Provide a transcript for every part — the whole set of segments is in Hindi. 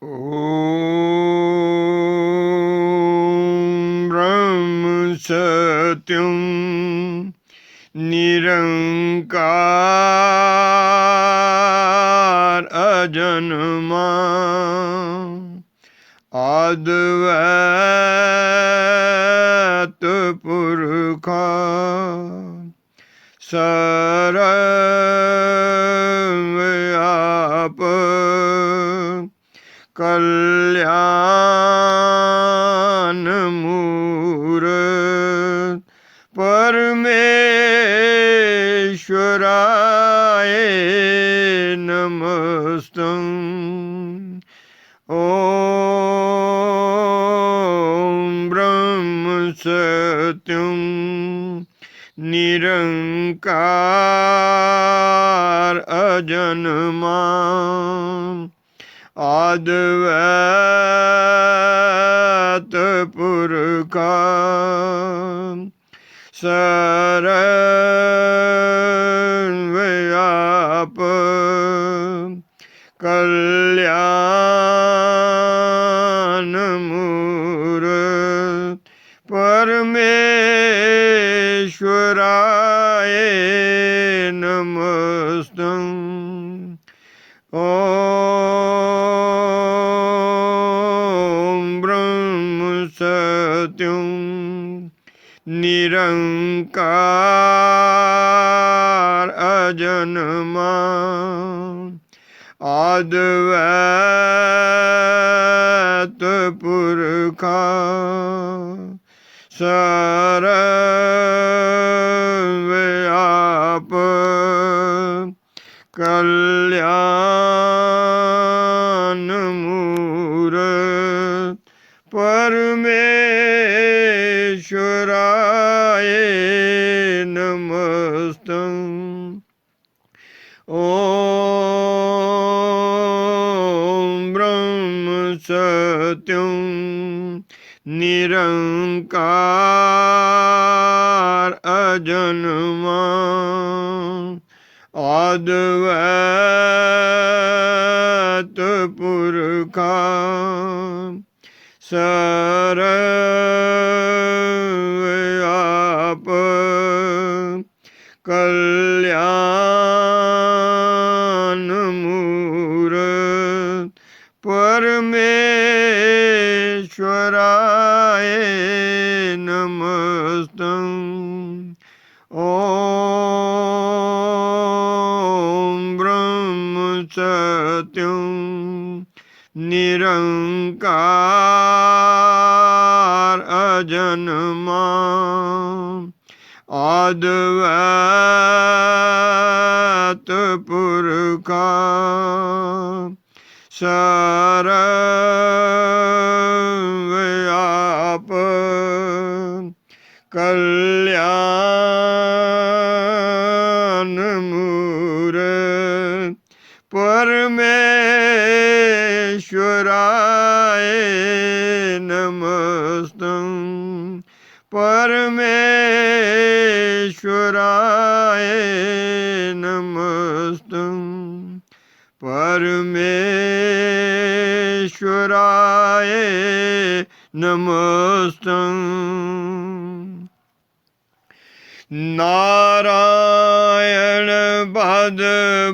ॐ ब्रह्म सत्यं निरंकार अजन्मा अद्वैत पुरखा सर्वव्यापक कल्याण मूरत परमेश्वराय नमस्तं। ॐ ब्रह्म सत्यं निरंकार अजन्मा अद्वैत पुरखा सर्वव्यापक कल्याण मूरत परमेश्वराय नमस्तं। ॐ ब्रह्म सत्यं निरंकार अजन्मा अद्वैत पुरखा सर्वव्यापक कल्याण मूरत परमेश्वराय नमस्तं। ॐ ब्रह्म सत्यं निरंकार अजन्मा अद्वैत पुरखा सर्वव्यापक कल्याण मूरत परमेश्वराय नमस्तं। ॐ ब्रह्म सत्यं निरंकार अजन्मा अद्वैत पुरखा सर्वव्यापक कल्याण मूरत परमेश्वराय नमस्तं। परमेश्वराय नमस्तं। परमेश्वराय नमस्तं। नारायण पद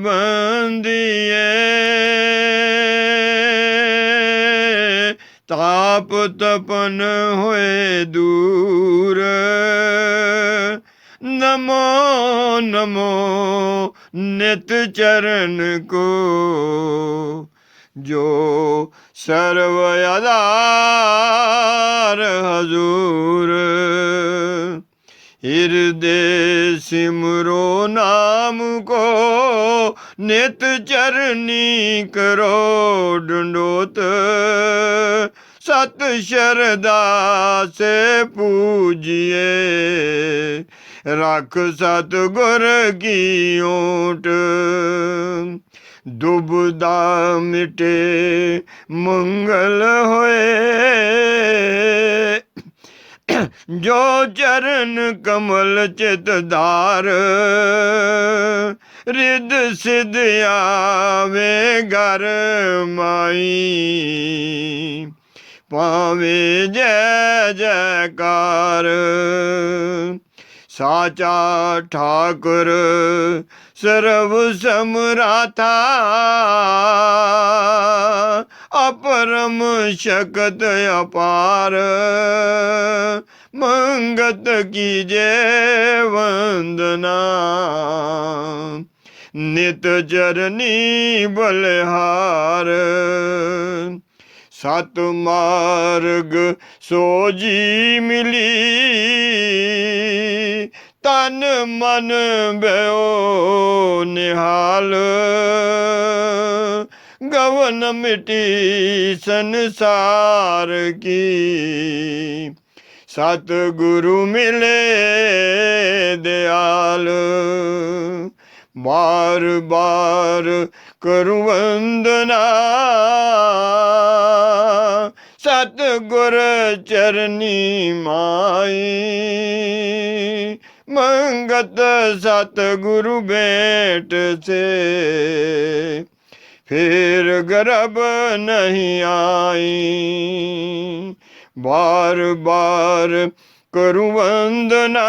बंदिए ताप तपन हुए दूर। नमो नमो नित चरण को जो सर्वयदार हजूर। हृदय सिमरो नाम को नित चरनी करो डंडोत। सत श्रद्धा से पूजिए रख सतगुर की ओट। दुबदा मिटे मंगल होए जो चरण कमल चित धार। रिद सिद आवे घर माई पावे जय जयकार साचा ठाकुर सर्व समराथा अपरम शक्त अपार मंगत कीजे वंदना नित चरनी बलिहार सत मार्ग सोजी मिली तन मन भयो निहाल गवन मिटी संसार की सतगुरु मिले दयाल बार बार करूं वंदना सतगुर चरनी माई मंगत सतगुरु भेंट से फिर गर्भ नहीं आई बार बार करूं वंदना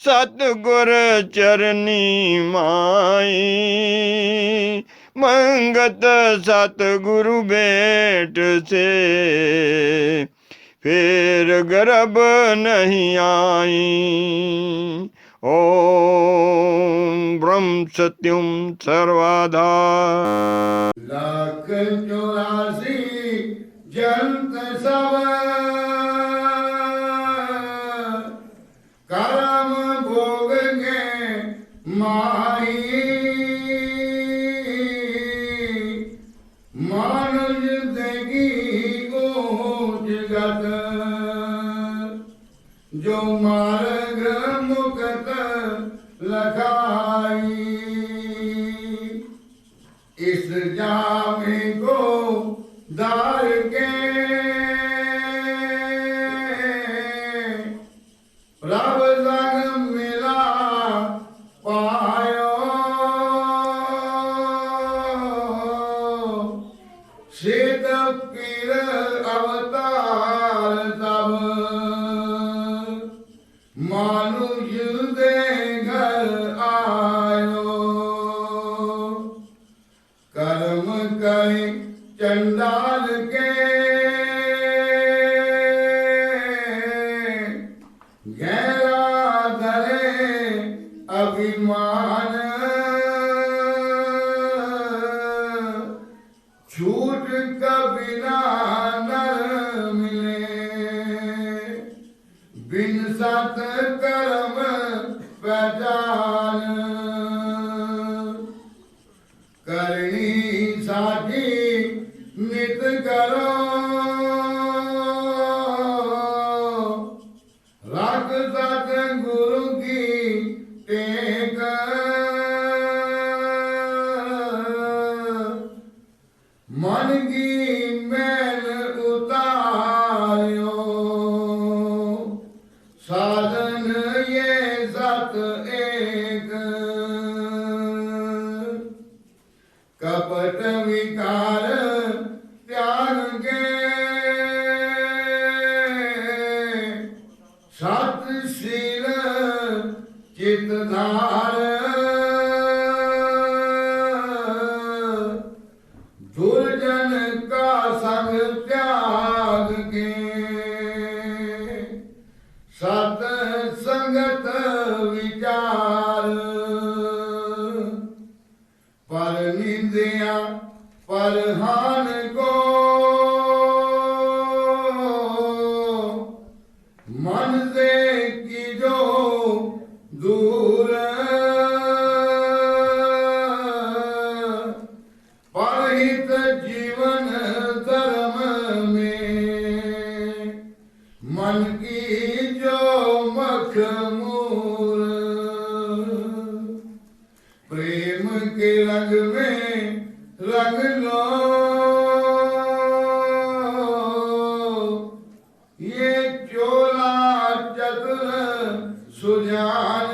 सतगुर चरनी माई मंगत सतगुरु भेंट से फिर गर्भ नहीं आई ओम ब्रह्म सत्यम सर्वधाम लाख 84 जंत सब कर्म भोगेंगे माही मानुष देगी को जगत जो मार्ग मुक्त लखाई इस जामे को दार के रब संग मिला पायो शीत पीर अवतार तब मानुष दे घर आयो कर्म करे चंडाल के गहरा धरे अभिमान छूट कभी ना नर मिले बिन सत कर्म पहचान करनी साथी नित करो रख सत गुरु की टेक मन की मैल उतारो साधन ये सत एक कपट विकार त्याग के सतशील चित धार दुर्जन का संग त्याग के सत संगत विचार पर निंदिया पर हान को मन से की जो दूर परहित जीवन धर्म में मन की जो मखमूर प्रेम के रंग में रंग लो ये चोला चतुर सुजान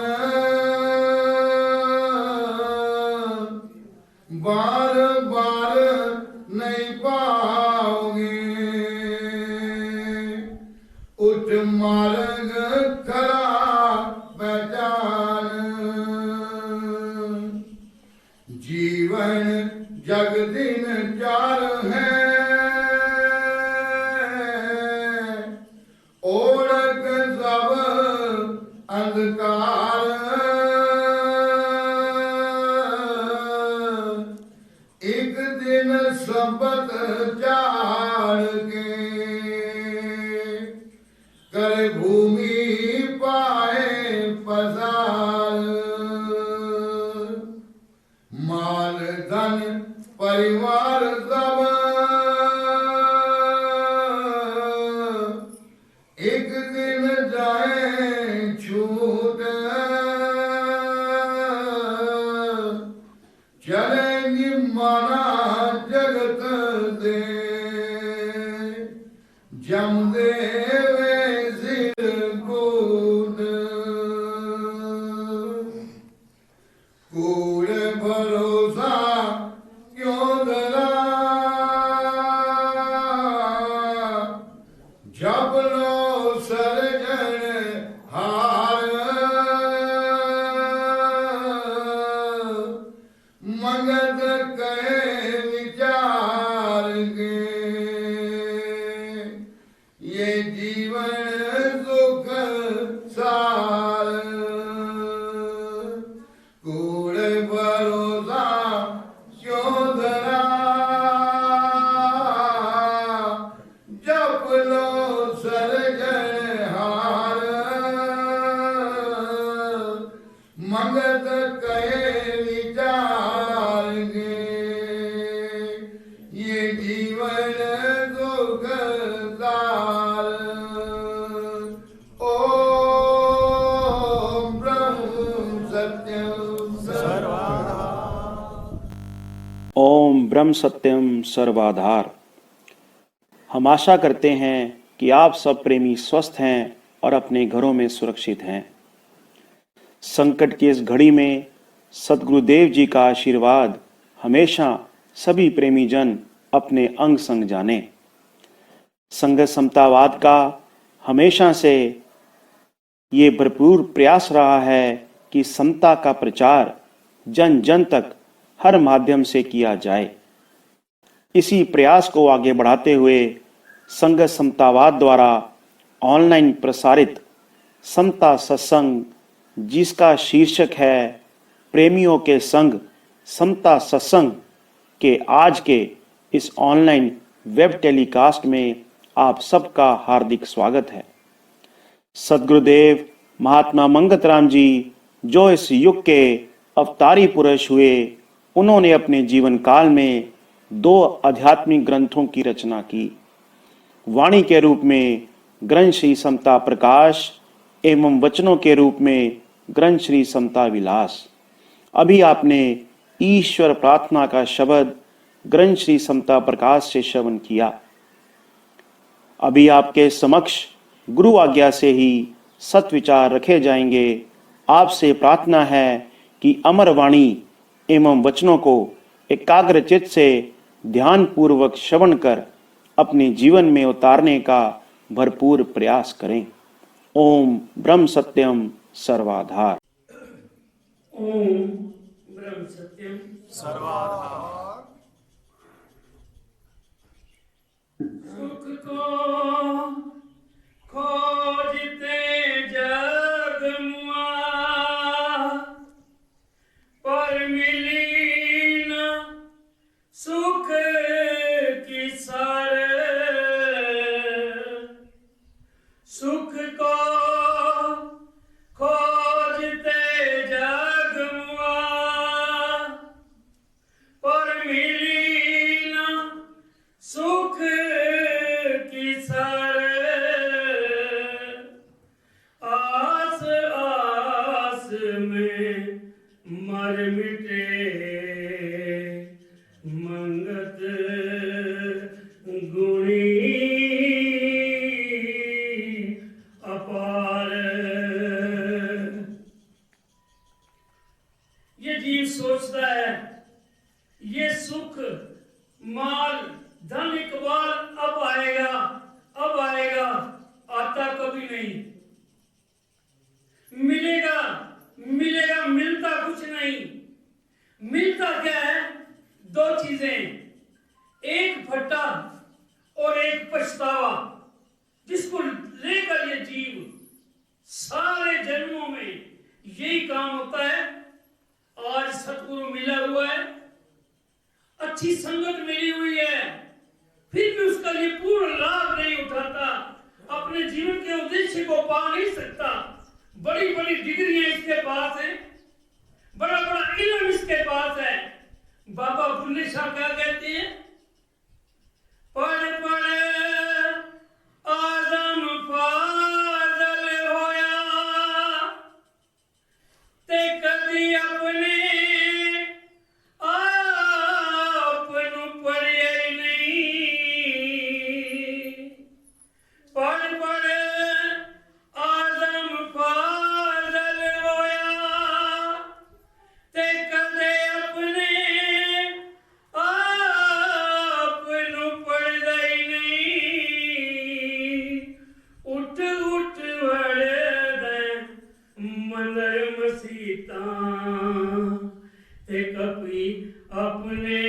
एक दिन संपत चाड़ के कर भूमि पाए पसार माल धन परिवार सब एक दिन जाए छूट चलेंगी माना जगत दे जम देवे सिर कूद कूड़ भरोसा क्यों धरा जप लो सरजन हार मगध करे विचार के ये जीवन सुख सार कूड़ भरोसा क्यों धरा जप लो सरजन हार मगध कहे विचार के ये जीवन दुख सार ओम ब्रह्म सत्यम ओम ब्रह्म सत्यम सर्वाधार। हम आशा करते हैं कि आप सब प्रेमी स्वस्थ हैं और अपने घरों में सुरक्षित हैं। संकट की इस घड़ी में सद्गुरुदेव जी का आशीर्वाद हमेशा सभी प्रेमी जन अपने अंग संग जाने। संघ समतावाद का हमेशा से ये भरपूर प्रयास रहा है कि समता का प्रचार जन जन तक हर माध्यम से किया जाए। इसी प्रयास को आगे बढ़ाते हुए संघ समतावाद द्वारा ऑनलाइन प्रसारित समता सत्संग, जिसका शीर्षक है प्रेमियों के संग समता सत्संग, के आज के इस ऑनलाइन वेब टेलीकास्ट में आप सबका हार्दिक स्वागत है। सद्गुरुदेव महात्मा मंगत राम जी जो इस युग के अवतारी पुरुष हुए, उन्होंने अपने जीवन काल में 2 आध्यात्मिक ग्रंथों की रचना की। वाणी के रूप में ग्रंथ श्री समता प्रकाश एवं वचनों के रूप में ग्रंथ श्री समता विलास। अभी आपने ईश्वर प्रार्थना का शब्द ग्रंथ श्री समता प्रकाश से श्रवण किया। अभी आपके समक्ष गुरु आज्ञा से ही सत्विचार रखे जाएंगे। आपसे प्रार्थना है कि अमर वाणी एवं वचनों को एकाग्रचित्त से ध्यान पूर्वक श्रवण कर अपने जीवन में उतारने का भरपूर प्रयास करें। ओम ब्रह्म सत्यम सर्वाधार। ओम ब्रह्म सत्यम सर्वाधार। सुख को खोजते जग मुआ, पर मिली न सुख की सर। सुख को खोजते जग मुआ, पर मिली न सुख की सर। आस आस में मर मिटे मंगत गुणी अपार। ये जीव सोचता है ये सुख माल धन इकबाल अब आएगा अब आएगा, आता कभी नहीं। मिलेगा मिलेगा, मिलता कुछ नहीं। मिलता क्या है? 2 चीजें, एक भट्टा और एक पछतावा, जिसको लेकर ये जीव सारे जन्मों में नाम होता है। आज सतगुरु मिला हुआ है, अच्छी संगत मिली हुई है, फिर भी उसका ये पूर्ण लाभ नहीं उठाता, अपने जीवन के उद्देश्य को पा नहीं सकता। बड़ी बड़ी डिग्रियां इसके पास है, बड़ा बड़ा इल्म इसके पास है। बाबा बुल्ले शाह क्या कहते हैं? पढ़ पढ़ आदम फाजल होया ते कदी अपने आप नू पढ़िया ही नहीं। पढ़ पढ़ आदम फाजल होया ते कदे अपने आप नू पढ़दा ही नहीं। उठ उठ वड़दे मंदर मसीतां ते कभी अपने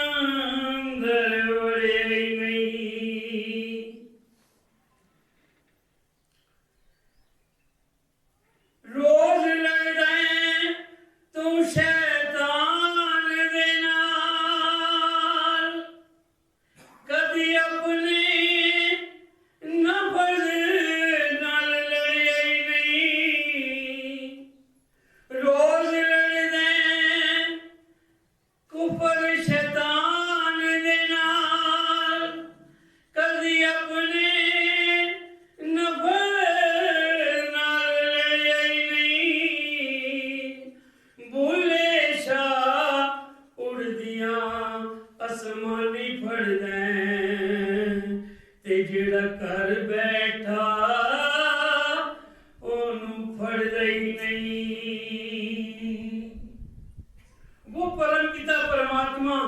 अंदर वड़े ही नहीं। रोज लड़दे तू शैतान दे नाल, कदी अपने नफ्स नाल लड़िया ही नहीं। रोज लड़दे कुफर शैतान दे नाल, कदी अपने नफ्स नाल लड़िया ही नहीं। बुल्ले शाह उड़दियां आसमानी फड़दे ते जेड़ा कर बैठा ओनू फड़दा ही नहीं। वो परम पिता परमात्मा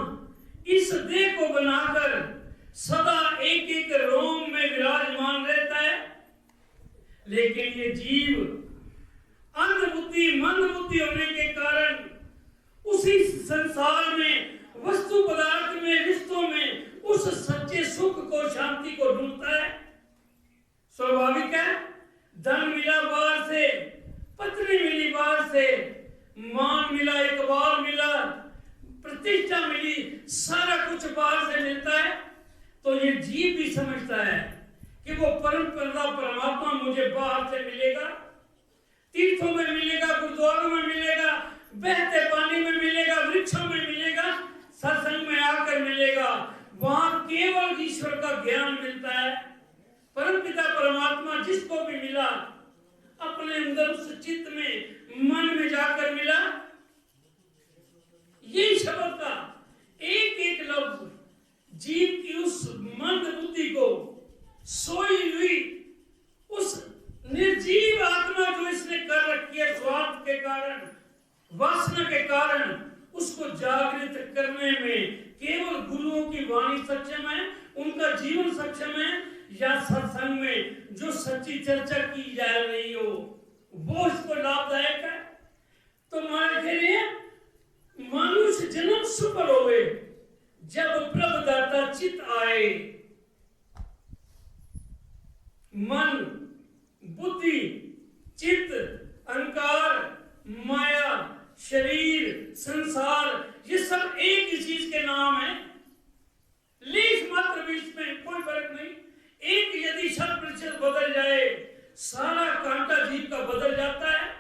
इस देह को बनाकर सदा एक एक रोम में विराजमान रहता है, लेकिन ये जीव अंध बुद्धि मंद बुद्धि होने के कारण उसी संसार में वस्तु पदार्थ में रिश्तों में उस सच्चे सुख को शांति को ढूंढता है। स्वाभाविक है, धन मिला बाहर से, पत्नी मिली बाहर से, मान मिला, इकबाल मिला, प्रतिष्ठा मिली, सारा कुछ बाहर से मिलता है। तो ये जीव भी समझता है कि वो परम पिता परमात्मा मुझे बाहर से मिलेगा, तीर्थों में मिलेगा, गुरुद्वारों में मिलेगा, बहते पानी में मिलेगा, वृक्षों में मिलेगा, सत्संग में आकर मिलेगा। वहां केवल ईश्वर का ज्ञान मिलता है। परम पिता परमात्मा जिसको भी मिला अपने अंदर उस चित्त में मन में जाकर मिला। ये शब्द का एक एक लफ्ज जीव की उस मंद बुद्धि को सोई हुई उस निर्जीव आत्मा जो इसने कर रखी है स्वार्थ के कारण, वासना के कारण, उसको जागृत करने में केवल गुरुओं की वाणी सक्षम है, उनका जीवन सक्षम है, या सत्संग में जो सच्ची चर्चा की जा रही हो वो इसको लाभदायक है। तो मारे के लिए मनुष्य जन्म सफल होवे जब प्रभुदाता चित आए। मन, बुद्धि, चित्त, अहंकार, माया, शरीर, संसार, ये सब एक ही चीज के नाम है। लेश मात्र भी इसमें कोई फर्क नहीं। एक यदि 100% बदल जाए, सारा कांटा जीव का बदल जाता है,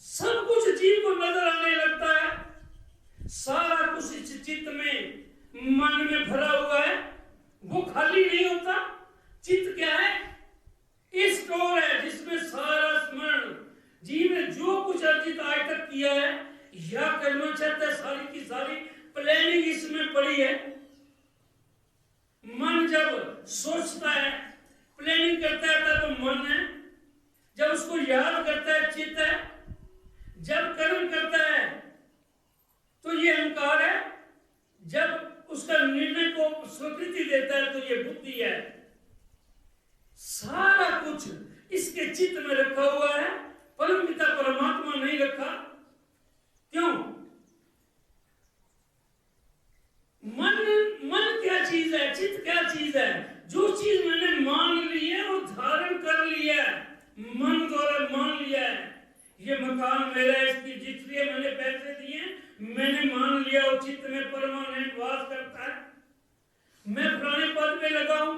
सब कुछ जीव को नजर आने लगता है। सारा कुछ इस चित्त में, मन में भरा हुआ है, वो खाली नहीं होता। चित्त क्या है? ये स्टोर है जिसमें सारा स्मरण जीव ने जो कुछ अर्जित आज तक किया है या करना चाहता है, सारी की सारी प्लानिंग इसमें पड़ी है। मन जब सोचता है, प्लानिंग करता है तो मन है, जब उसको याद करता है चित्त है, जब कर्म करता है तो ये अहंकार है, जब उसका निर्णय को स्वीकृति देता है तो ये बुद्धि है। सारा कुछ इसके चित्त में रखा हुआ है, परम पिता परमात्मा नहीं रखा। क्यों? मन क्या चीज है, चित्त क्या चीज है? जो चीज मैंने मान ली है और धारण कर ली है मन द्वारा, ये मकान मेरा है, इसकी जितनी है, मैंने पैसे दिए, मैंने मान लिया वो चित्त में परमानेंट वास करता है। मैं पुराने पद पे लगा हूं,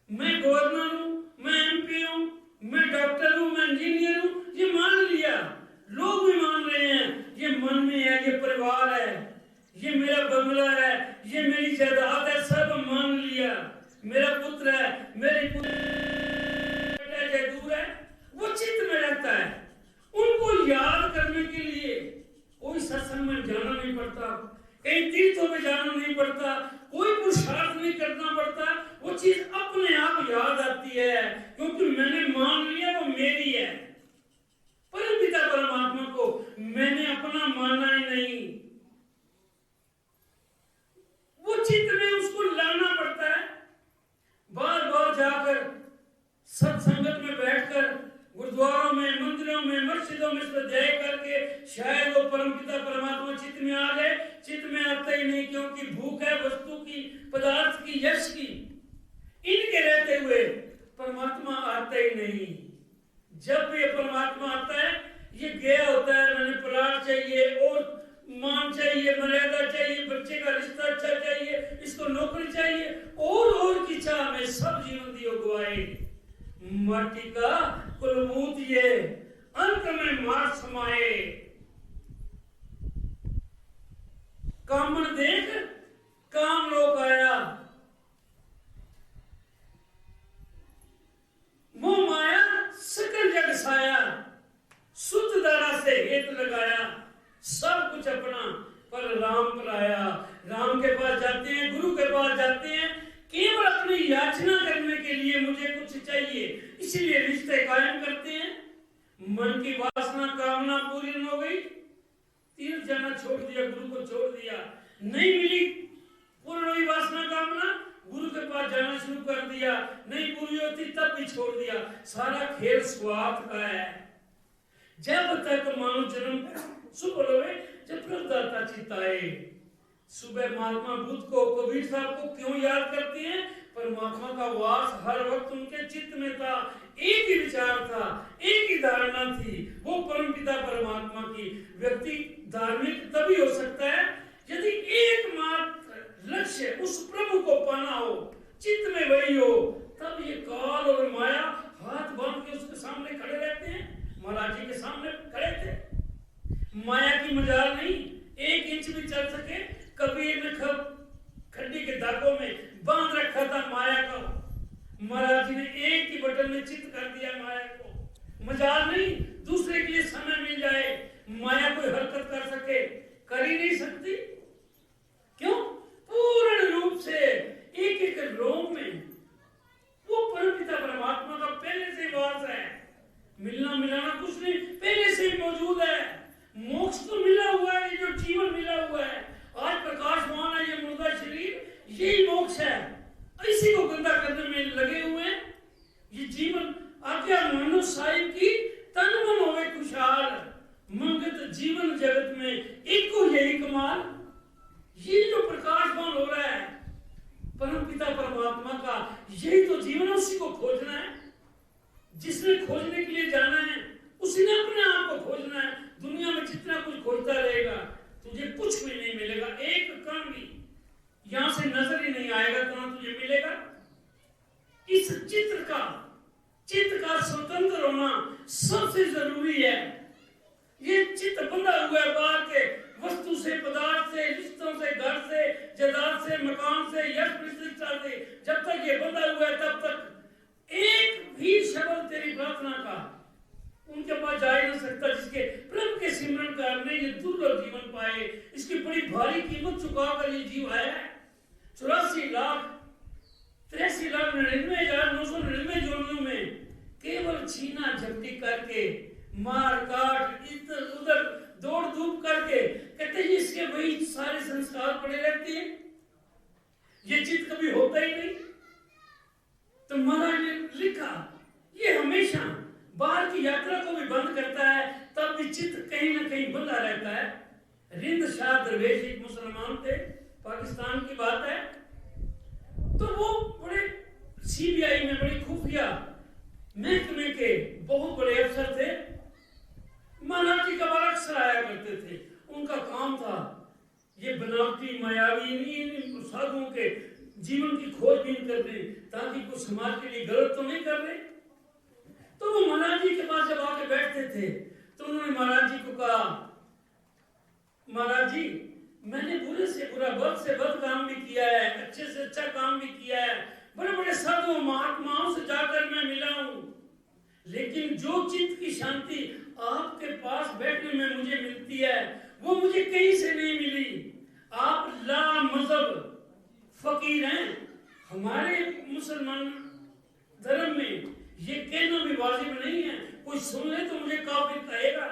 मैं गवर्नर हूं, मैं एमपी हूं, मैं डॉक्टर हूं, मैं इंजीनियर हूं, ये मान लिया, लोग भी मान रहे हैं, ये मन में है, ये परिवार है, ये मेरा बंगला है, ये मेरी जायदाद है, सब मान लिया, मेरा पुत्र है, मेरे दूर है, वो चित्त में रहता है। उनको याद करने के लिए कोई सत्संग में जाना नहीं पड़ता, कहीं तीर्थों में जाना नहीं पड़ता, कोई पुरुषार्थ नहीं करना पड़ता, वो चीज अपने आप याद आती है, क्योंकि मैंने मान लिया वो मेरी है। परम पिता परमात्मा को मैंने अपना माना ही नहीं, वो चित्त में उसको लाना पड़ता है। बार बार जाकर सत्संगत में बैठकर गुरुद्वारों में, मंदिरों में, मस्जिदों में स्वाध्याय करके शायद वो परम पिता परमात्मा चित्त में आ जाए। चित्त में आता ही नहीं, क्योंकि भूख है वस्तु की, पदार्थ की, यश की। इनके रहते हुए परमात्मा आता ही नहीं। जब भी परमात्मा आता है, ये गया होता है, मैंने प्लाट चाहिए और मान चाहिए, मर्यादा चाहिए, बच्चे का रिश्ता अच्छा चाहिए, इसको नौकरी चाहिए, और की चाह में सब जीवन दियो गवाए। माटी का कुलमूत ये अंत में मार समाए। कामन देख काम लोक आया, मोह माया सकल जग साया, सुत दारा से हेत लगाया, सब कुछ अपना पर राम पर आया। राम के पास जाते हैं, गुरु के पास जाते हैं, केवल अपनी याचना करने के लिए मुझे कुछ चाहिए, इसीलिए रिश्ते कायम करते हैं। मन की वासना कामना पूरी न हो गई, तीर्थ जाना छोड़ दिया, गुरु को छोड़ दिया, नहीं मिली पूर्ण हुई वासना कामना, गुरु के पास जाना शुरू कर दिया, नहीं पूरी होती तब भी छोड़ दिया। सारा खेल स्वार्थ का है। जब तक मानव जन्म सुबह होवे, जब प्रभुदाता चित्त आए। सुबह महात्मा बुद्ध को, कबीर साहब को क्यों याद करते हैं? परमात्मा का वास हर वक्त उनके चित्त में था, एक ही विचार था, एक ही धारणा थी, वो परम पिता परमात्मा की। व्यक्ति धार्मिक तभी हो सकता है यदि एकमात्र लक्ष्य उस प्रभु को पाना हो, चित्त में वही हो, तब ये काल और माया हाथ बांध के उसके सामने खड़े रहते हैं। महाराज जी के सामने खड़े थे, माया की मजाल नहीं, 1 इंच भी चल सके। कबीर ने खड्डी के धागों में बांध रखा था माया को, महाराज जी ने एक ही बटन में चित्त कर दिया माया को। मजाल नहीं, दूसरे के लिए समय मिल जाए, माया कोई हरकत कर सके, कर ही नहीं सकती। क्यों? पूर्ण रूप से एक एक रोम में वो परमपिता परमात्मा का पहले से वास है। मिलना मिलाना कुछ नहीं, पहले से ही मौजूद है। मोक्ष तो मिला हुआ है, जो जीवन मिला हुआ है, आज प्रकाशमान है, ये मुर्दा शरीर, यही मोक्ष है। इसी को गंदा करने में लगे हुए हैं। ये जीवन आज्ञा मानो साहिब की, तन मन होवे खुशहाल, मंगत जीवन जगत में एक को यही कमाल। ये जो प्रकाशमान हो रहा है परम पिता परमात्मा का, यही तो जीवन है, उसी को खोजना है। जिसने खोजने के लिए जाना है, उसी ने अपने आप को खोजना है। दुनिया में जितना कुछ खोजता रहेगा, तुझे कुछ भी नहीं मिलेगा, एक कण भी यहां से नजर ही नहीं आएगा, कहां तुझे मिलेगा। इस चित्त का स्वतंत्र होना सबसे जरूरी है। ये चित्त बंधा हुआ है बाहर के वस्तु से, पदार्थ से, रिश्तों से, घर से, जायदाद से, मकान से, यश प्रतिष्ठा से। जब तक ये बंधा हुआ है तब तक एक भी शब्द तेरी प्रार्थना का उनके पास जा ही नहीं सकता। जिसके प्रभु के सिमरन करने ये दुर्लभ जीवन पाए, इसकी बड़ी भारी कीमत चुकाकर ये जीव आया है। 84,83,99,999 जोड़ियों में केवल छीना झपटी करके, मार काट, इधर उधर दौड़ धूप करके, कहते हैं इसके वही सारे संस्कार पड़े रहते हैं, ये चित्त कभी होता ही नहीं। तो महाराज ने लिखा, ये हमेशा बाहर की यात्रा को भी बंद करता है, तब भी चित्त कहीं ना कहीं बंधा रहता है। रिंद शाह दरवेश एक मुसलमान थे, पाकिस्तान की बात है। तो वो बड़े सीबीआई में बड़ी खुफिया महकमे के बहुत बड़े अफसर थे। महाराज जी का बालक सराया करते थे। उनका काम था ये बनावटी मायावी इन साधुओं के जीवन की खोजबीन करने, ताकि कुछ समाज के लिए गलत तो नहीं कर रहे। तो वो महाराज जी के पास जब आके बैठते थे तो उन्होंने महाराज जी को कहा, महाराज जी मैंने बुरे से बुरा, बद से बद काम भी किया है, अच्छे से अच्छा काम भी किया है, बड़े बड़े साधुओं महात्माओं से जाकर मैं मिला हूं, लेकिन जो चित्त की शांति आपके पास बैठने में मुझे मिलती है वो मुझे कहीं से नहीं मिली। आप ला मजहब फकीर हैं। हमारे मुसलमान धर्म में ये कहना भी वाजिब नहीं है, कोई सुन ले तो मुझे काफिर कहेगा।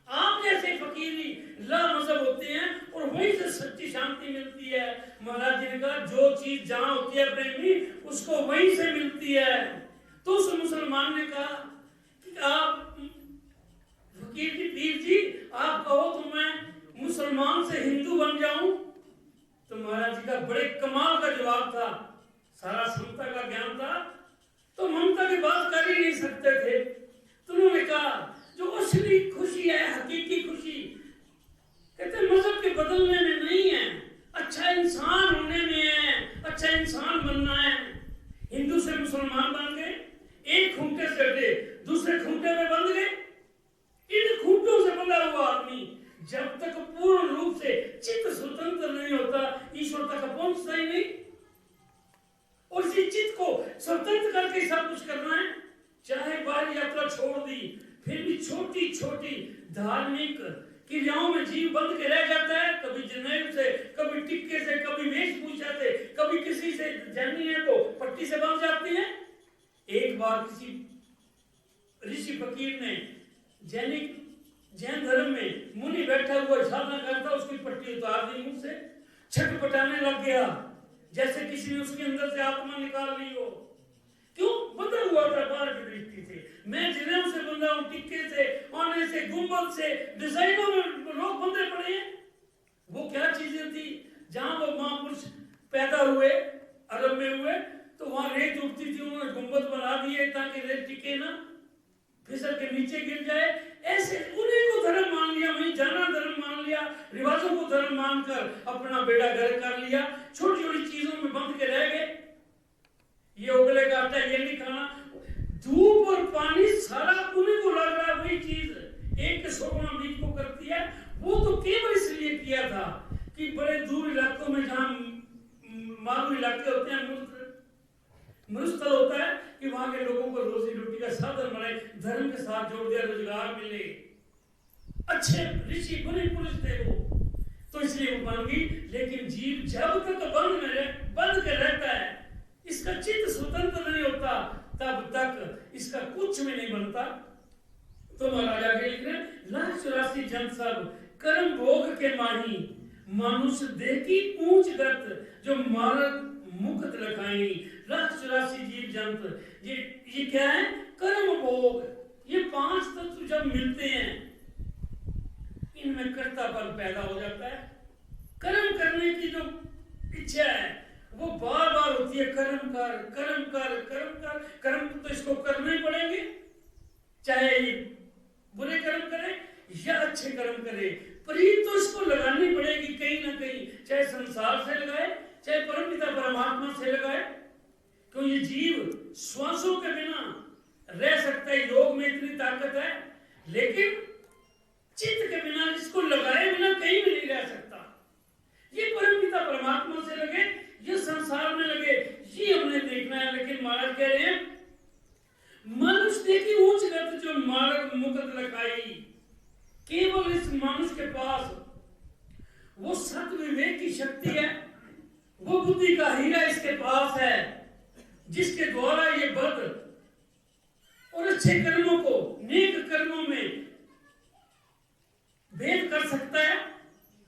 आप जैसे फकीरी ला मजहब होते हैं और वहीं से सच्ची शांति मिलती है। महाराज जी ने कहा जो चीज जहां होती है प्रेमी उसको वहीं से मिलती है। तो उस मुसलमान ने कहा कि आप फकीर जी, पीर जी आप कहो तो मैं मुसलमान से हिंदू बन जाऊं। तो महाराज जी का बड़े कमाल का जवाब था, सारा समता का ज्ञान था, तो ममता की बात कर ही नहीं सकते थे। तो उन्होंने कहा जो असली खुशी है, हकीकी खुशी, कहते मजहब के बदलने में नहीं है, अच्छा इंसान होने में है, अच्छा इंसान बनना है। हिंदू से मुसलमान बन गए, एक खूंटे से हटे दूसरे खूंटे में बंध गए। इन खूंटों से बंधा हुआ आदमी जब तक पूर्ण रूप से चित्त स्वतंत्र नहीं होता ईश्वर तक पहुंचता ही नहीं। और इसी चित्त को स्वतंत्र करके सब कुछ करना है। चाहे बाहर यात्रा छोड़ दी, फिर भी छोटी छोटी धार्मिक क्रियाओं में जीव बंध के रह जाता है। कभी जनेऊ से, कभी टिक्के से, कभी वेशभूषा से, कभी किसी से जैनी है तो पट्टी से बंध जाती है। एक बार किसी ऋषि फकीर ने जैन धर्म में मुनि बैठा हुआ साधना करता, उसकी पट्टी उतार दी मुंह से, छटपटाने लग गया जैसे किसी ने उसके अंदर से आत्मा निकाल ली हो। क्यों? बंधा हुआ था बाहर की दृष्टि से। मैं जनेऊ से बंधा हूं, टिक्के से, आने से, गुंबद से, डिजाइनों में लोग बंधे पड़े हैं। वो क्या चीजें थी? जहां वो महापुरुष पैदा हुए, अरब में हुए, तो वहां रेत उठती थी, उन्होंने गुंबद बना दिए ताकि रेत टिके ना, फिसल के नीचे गिर जाए। ऐसे उन्हीं को धर्म मान लिया, वहीं जाना धर्म मान लिया, रिवाजों को धर्म मानकर अपना बेड़ा गर्क कर लिया, छोटी छोटी चीजों में बंध के रह गए। ये उगले का आटा ये नहीं खाना, धूप और पानी सारा उन्हीं को लग रहा है, वही चीज एक के 100 गुना बीज को करती है। वो तो केवल इसलिए किया था कि बड़े दूर इलाकों में जहां मारू इलाके होते हैं, मरुस्थल होता है, कि वहां के लोगों को रोजी रोटी का साधन बने, धर्म के साथ जोड़ दिया, रोजगार मिले। अच्छे ऋषि मुनि पुरुष थे वो, तो इसलिए वो बन गई। लेकिन जीव जब तक बंद के रहता है, इसका चित्त स्वतंत्र नहीं होता, तब तक इसका कुछ भी नहीं बनता। तो महाराज आगे लिख रहे हैं, 184 जन सब कर्म भोग के माही, मनुष्य देह की ऊंच गत जो मार्ग मुक्त लखाई। 184 जीव जंत, ये क्या है? कर्म भोग। ये 5 तत्व जब मिलते हैं, इनमें कर्तापन पैदा हो जाता है। कर्म करने की जो इच्छा है वो बार बार होती है, कर्म कर कर्म कर कर्म कर। कर्म तो इसको करने ही पड़ेंगे, चाहे ये बुरे कर्म करे या अच्छे कर्म करे, प्रीत तो इसको लगानी पड़ेगी कहीं ना कहीं, चाहे संसार से लगाए, चाहे परमपिता परमात्मा से लगाए। क्यों? ये जीव श्वासों के बिना रह सकता है, योग में इतनी ताकत है, लेकिन चित्त के बिना, इसको लगाए बिना कहीं भी नहीं रह सकता। ये परमपिता परमात्मा से लगे, ये संसार में लगे, ये हमने देखना है। लेकिन महाराज कह रहे हैं, मनुष्य की उच्च गति जो मार्ग मुक्त लखाई, केवल इस मनुष्य के पास वो सत विवेक की शक्ति है, वो बुद्धि का हीरा इसके पास है, जिसके द्वारा ये बद और अच्छे कर्मों को नेक कर्मों में भेद कर सकता है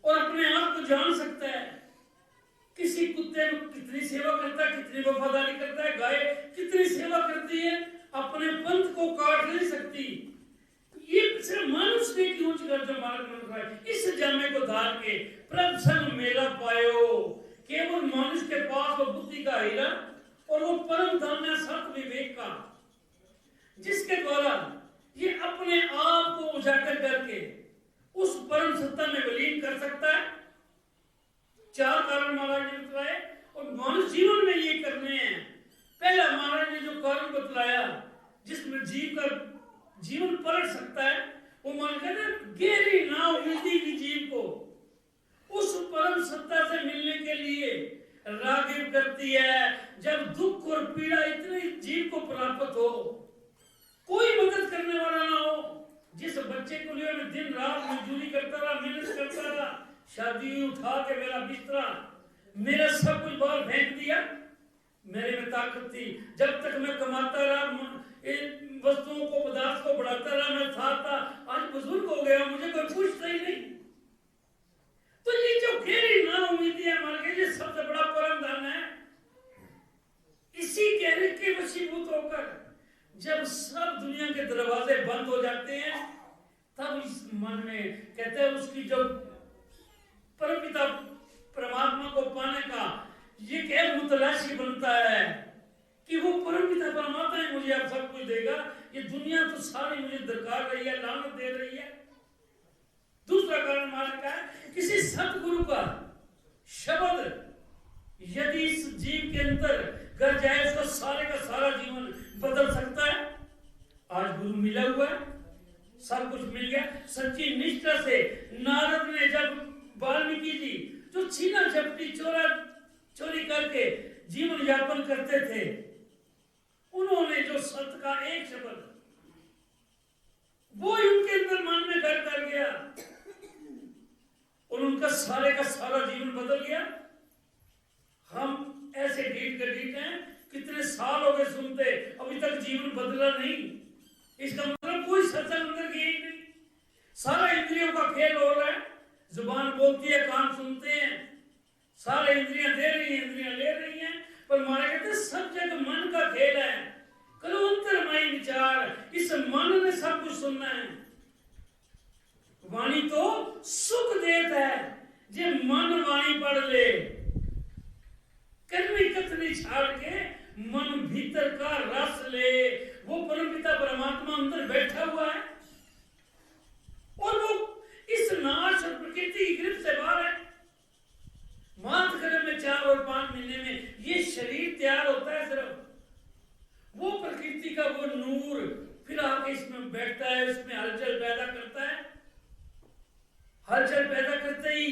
और अपने आप को जान सकता है। किसी कुत्ते में कितनी सेवा करता है, कितनी वफादारी करता है, गाय कितनी सेवा करती है, अपने पंथ को काट नहीं सकती। ये सिर्फ मनुष्य की उच्च गर्ज मार्ग है। इस जामे को धार के प्रभ संग मेला पायो, केवल मनुष्य के पास वो बुद्धि का हीरा और वो परम धन है सत विवेक का, जिसके द्वारा ये अपने आप को उजागर करके उस परम सत्ता में विलीन कर सकता है। चार कारण महाराज ने बतलाए और मनुष्य जीवन में ये करने हैं। पहला महाराज ने जो कारण बतलाया जिसमें जीव का जीवन पलट सकता है, वो मान कहते गहरी नाव मिलती की जीव को उस परम सत्ता से मिलने के लिए रागिब करती है। जब दुख और पीड़ा इतने जीव को प्राप्त हो, कोई मदद करने वाला ना हो, जिस बच्चे को लिए मैं दिन रात मजदूरी करता रहा, मेहनत करता रहा, शादी उठा के मेरा बिस्तरा, मेरा सब कुछ बाहर फेंक दिया, मेरे में ताकत थी, जब तक मैं कमाता रहा, वस्तुओं को पदार्थ को बढ़ाता रहा, मैं था, आज बुजुर्ग हो गया, मुझे कोई पूछता ही नहीं। तो ये जो गहरी ना उम्मीदी है हमारे लिए, ये सबसे बड़ा परम धन है। इसी गहरे के वशीभूत होकर जब सब दुनिया के दरवाजे बंद हो जाते हैं, तब इस मन में कहते हैं उसकी जो परमपिता परमात्मा को पाने का ये क्या मुतलाशी बनता है कि वो परमपिता परमात्मा है, मुझे अब सब कुछ देगा, ये दुनिया तो सारी मुझे दरकार रही है, लानत दे रही है। दूसरा कारण मार्ग का है किसी सतगुरु का शब्द यदि इस जीव के अंदर कर जाए, उसका सारे का सारा जीवन बदल सकता है। आज गुरु मिला हुआ है, सब कुछ मिल गया। सच्ची निष्ठा से नारद ने जब वाल्मीकि जी जो छीना झपटी चोरी करके जीवन यापन करते थे, उन्होंने जो सत्य का एक शब्द वो उनके अंदर मन में घर कर गया और उनका सारे का सारा जीवन बदल गया। हम ऐसे ढीठ हैं, कितने साल हो गए सुनते, अभी तक जीवन बदला नहीं। इसका मतलब कोई सत्संग अंदर की नहीं, सारा इंद्रियों का खेल हो रहा है। जुबान बोलती है, कान सुनते हैं, सारे इंद्रियां दे रही हैं, इंद्रियां ले रही हैं, पर मारे कहते सब जगह मन का खेल है। करो अंतर्मय विचार, इस मन ने सब कुछ सुनना है। वाणी तो सुख देता है, जे मन वाणी पढ़ ले, कर्मी कथनी छाड़ के मन भीतर का रस ले। वो परमपिता परमात्मा अंदर बैठा हुआ है और वो इस नाश और प्रकृति की गिरफ्त से बाहर है। मात गर्भ में 4 और 5 महीने में ये शरीर तैयार होता है, सिर्फ वो प्रकृति का वो नूर फिर आके इसमें बैठता है, इसमें हलचल पैदा करता है। हलचल पैदा करते ही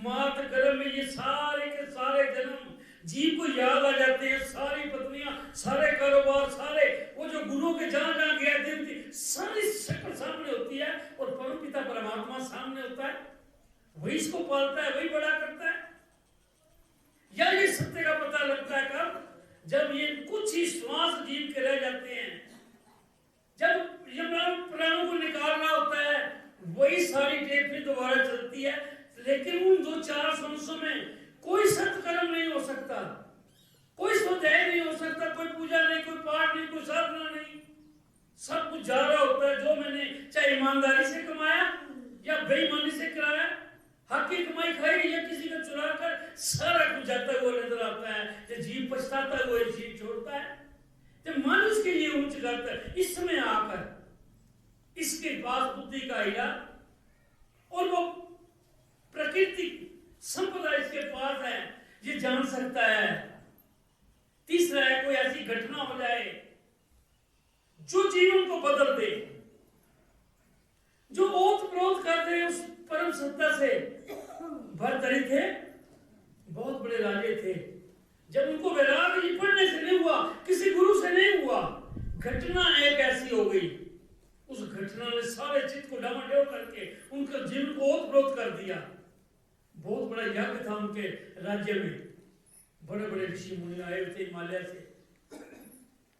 मात गर्भ में ये सारे के सारे जन्म जीव को याद आ जाते हैं, सारी पत्नियां, सारे कारोबार, सारे वो जो गुरु के जहां जहां गया दिन थी, सारी शक्ल सामने होती है और परमपिता परमात्मा सामने होता है। वही इसको पालता है, वही बड़ा करता है। या ये सत्य का पता लगता है कब? जब ये कुछ ही श्वास जीव के रह जाते हैं, जब ये प्राणों को निकालना होता है, वही सारी टेप फिर दोबारा चलती है। लेकिन उन 2-4 सांसों में कोई सत्कर्म नहीं हो सकता, कोई स्वाध्याय नहीं हो सकता, कोई पूजा नहीं, कोई पाठ नहीं, कोई साधना नहीं। सब कुछ जा रहा होता है जो मैंने चाहे ईमानदारी से कमाया या बेईमानी से कराया, हक की कमाई खाई या किसी का चुरा कर, सारा कुछ जाता हुआ नजर आता है। जो जीव पछताता हुआ जीव छोड़ता है, तो मन उसके लिए उच्च करता है। इस समय आकर इसके पास बुद्धि का हीरा और वो प्रकृति संपदा इसके पास है, ये जान सकता है। तीसरा है कोई ऐसी घटना हो जाए जो जीवन को बदल दे, जो ओत प्रोत कर दे उस परम सत्ता से। भरतरी थे, बहुत बड़े राजे थे, जब उनको वैराग जी पढ़ने से नहीं हुआ, किसी गुरु से नहीं हुआ, घटना एक ऐसी हो गई, उस घटना ने सारे चित्त को डामाडोल करके उनका जीवन को ओत प्रोत कर दिया। बहुत बड़ा यज्ञ था उनके राज्य में, बड़े बड़े ऋषि मुनि आए थे हिमालय से।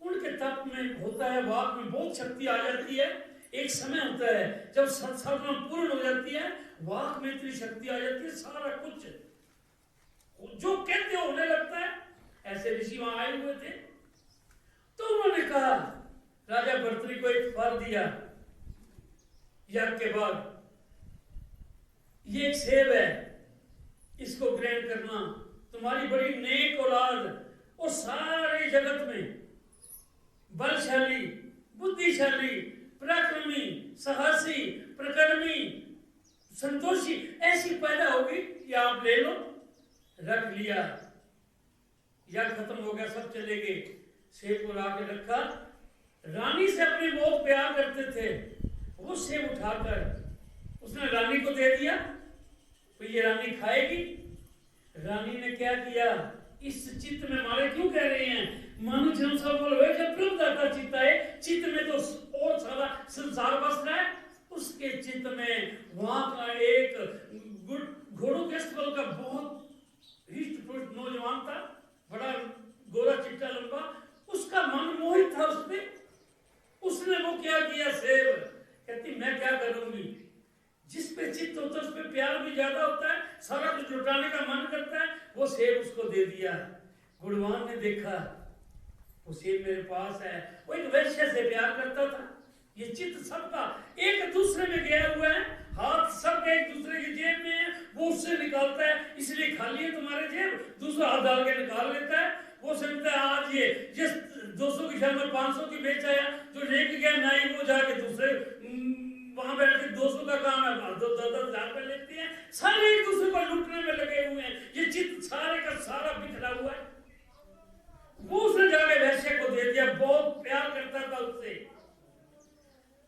उनके तप में होता है, वाक में बहुत शक्ति आ जाती है। एक समय होता है जब सत्साधना पूर्ण हो जाती है, वाक में इतनी शक्ति आ जाती है, सारा कुछ जो कहते होने लगता है। ऐसे ऋषि वहां आए हुए थे, तो उन्होंने कहा, राजा भर्तृहरि को एक फल दिया यज्ञ के बाद, ये एक सेब है, इसको ग्रहण करना, तुम्हारी बड़ी नेक औलाद और सारे जगत में बलशाली, बुद्धिशाली, पराक्रमी, साहसी, आप ले लो, रख लिया, या खत्म हो गया, सब चले गए। सेब को ला के रखा, रानी से अपने बहुत प्यार करते थे, वो सेब उठाकर उसने रानी को दे दिया, तो ये रानी खाएगी। रानी ने क्या किया, इस चित्त में मारे क्यों कह रहे हैं, मानो जन्म सब बोल जब प्रभुदाता चित्त है, चित्त में तो और सारा संसार बस रहा है। उसके चित्त में वहां का एक घोड़ों के स्थल का बहुत हिष्ट पुष्ट नौजवान था, बड़ा गोरा चिट्टा लंबा, उसका मन मोहित था उसपे। उसने वो क्या किया, सेब, कहती मैं क्या करूंगी, जिस पे चित्त होता है उस पे प्यार भी ज्यादा होता है, सारा कुछ लुटाने का मन करता है, वो सेब उसको दे दिया। गुणवान ने देखा वो सेब मेरे पास है, वो एक वैश्य से प्यार करता था, ये चित्त सबका एक दूसरे में गया हुआ है, हाथ सबके एक दूसरे की जेब में है, वो उससे निकालता है, इसलिए खाली है तुम्हारे जेब, दूसरा हाथ डाल के निकाल लेता है। वो समझता है आज ये जिस 200 की शर्म में 500 की बेच आया, जो लेके गया नाई, वो जाके दूसरे वहां बैठ के 200 का काम है, 10,000 रुपए लेते हैं, सारे एक दूसरे को लूटने में लगे हुए हैं। ये चित्त सारे का सारा बिखरा हुआ है। वो उसने जाके वैश्य को दे दिया, बहुत प्यार करता था उससे।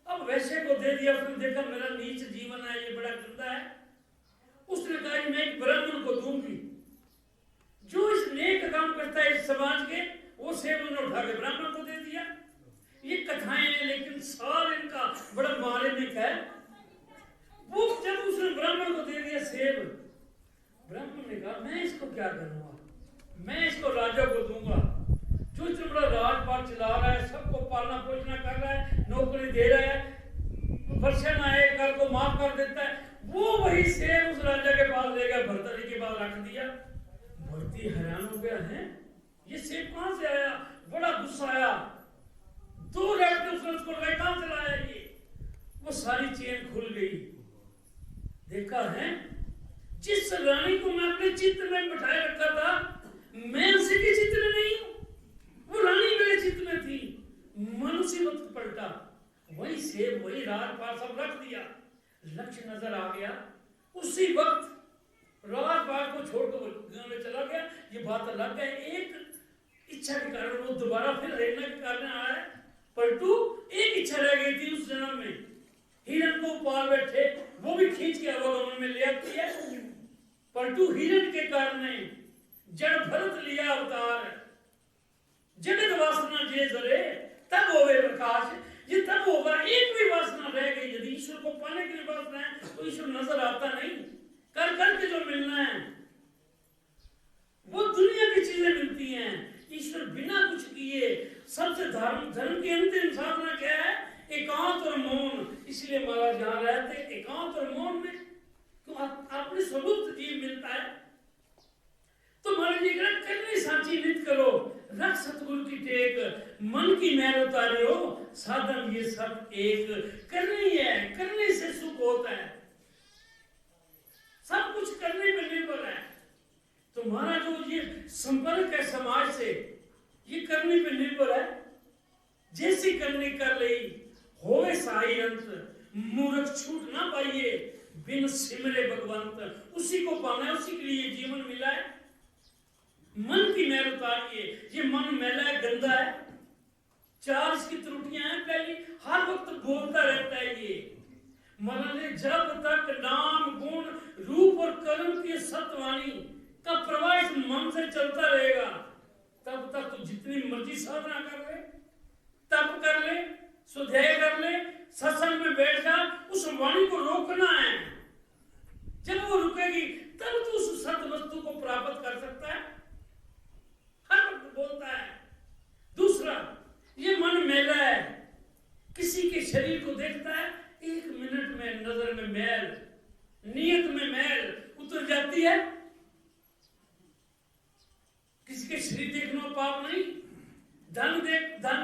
अब वैश्य को दे दिया, उसने देखा मेरा नीच जीवन है, ये बड़ा गंदा है। उसने कहा मैं एक ब्राह्मण को दूंगी, जो इस नेक काम करता है इस समाज के, वो सेब उन्होंने उठा के ब्राह्मण को दे दिया। ये कथाएं हैं, लेकिन सार इनका बड़ा मार्मिक है। वो जब उसने ब्राह्मण को दे दिया सेब, ब्राह्मण ने कहा मैं इसको क्या करूंगा, मैं इसको राजा को दूंगा, जो इतना बड़ा राजपाट चला रहा है, सबको पालना पोषणा कर रहा है, नौकरी दे रहा है, वर्षा ना आए कर को माफ कर देता है, वो वही सेब उस राजा के पास ले गया, भरतरी के पास रख दिया। भरती हैरान हो गया है, ये सेब कहां से आया, बड़ा गुस्सा आया, 2 लड़के उसने उसको कहां से लाया ये, वो सारी चेन खुल गई। देखा है, जिस रानी को मैं अपने चित्त में बिठाए रखा था, मैं उसी के चित्त में नहीं हूं, वो रानी मेरे चित्त में थी। मनुष्य वक्त पलटा, वही सेब वही राजपाट सब रख दिया, लक्ष्य नजर आ गया। उसी वक्त राजपाट को छोड़कर गांव में चला गया। ये बात लग गया, एक इच्छा के कारण वो दोबारा फिर रहने के कारण आया है, परंतु एक इच्छा रह गई थी उस जन्म में, हिरण को पाल बैठे, वो भी खींच के अवगमन में ले आती है, परंतु हिरण के कारण जड़ भरत लिया अवतार, जगत वासना जे जरे तब होवे प्रकाश। ये तब होगा, एक भी वासना रह गई, यदि ईश्वर को पाने के लिए वासना है तो ईश्वर नजर आता नहीं, कर करके जो मिलना है वो दुनिया की चीजें मिलती हैं, ईश्वर बिना कुछ किए। सबसे धर्म की अंतिम साधना क्या है, एकांत और मौन। इसलिए महाराज जहां रहते एकांत और मौन में, तो अपने स्वरूप जीव मिलता है। तो महाराज जी करने साची नित करो, रख सतगुरु की टेक, मन की मैल उतारियो, साधन ये सब एक करनी है, करने से सुख होता है, सब कुछ करने पर निर्भर है। तो महाराज जो ये संपर्क है समाज से, ये करने पर निर्भर है। जैसी करनी कर ली, होवे साई अंत, मूर्ख छूट ना पाइए, बिन सिमरे भगवंत। उसी को पाना है, उसी के लिए जीवन मिला है। मन की मैल उतारिए, ये मन मैला है, गंदा है, 4 इसकी त्रुटियां हैं। पहली, हर वक्त बोलता रहता है ये महाराज, जब तक नाम गुण रूप और कर्म की सत्वाणी का प्रवाह इस मन से चलता रहेगा, तब तक तो जितनी मर्जी साधना कर ले, तप कर ले, स्वाध्याय कर ले, सत्संग में बैठ जा, उस वाणी को रोकना है। जब वो रुकेगी तब तो उस सत्य वस्तु को प्राप्त कर सकता है। हर वक्त बोलता है। दूसरा, ये मन मैला है, किसी के शरीर को देखता है, 1 मिनट में नजर में मैल, नियत में मैल उतर जाती है। किसी के शरीर देखना पाप नहीं, धन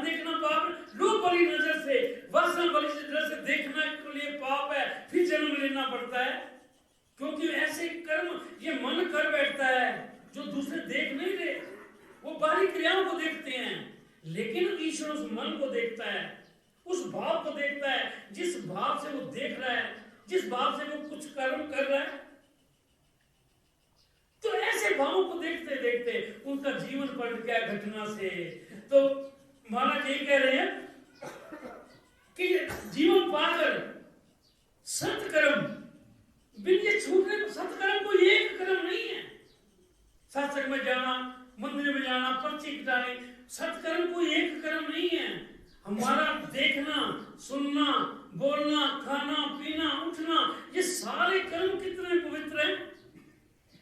देखना पाप, लोभ वाली नजर से, वासना वाली नजर से देखना के लिए पाप है, फिर जन्म लेना पड़ता है। क्योंकि ऐसे कर्म ये मन कर बैठता है जो दूसरे देख नहीं रहे, वो बाहरी क्रियाओं को देखते हैं, लेकिन ईश्वर उस मन को देखता है, उस भाव को देखता है, जिस भाव से वो देख रहा है, जिस भाव से वो कुछ कर्म कर रहा है। घटना से। तो महाराज ये कह रहे हैं कि जीवन पाकर सत्कर्म बिन ये छूटने, सत्कर्म कोई एक कर्म नहीं है। सत्संग में जाना, मंदिर में जाना, पर्ची कटानी, सत्कर्म कोई एक कर्म नहीं है। हमारा देखना, सुनना, बोलना, खाना, पीना, उठना, ये सारे कर्म कितने पवित्र हैं।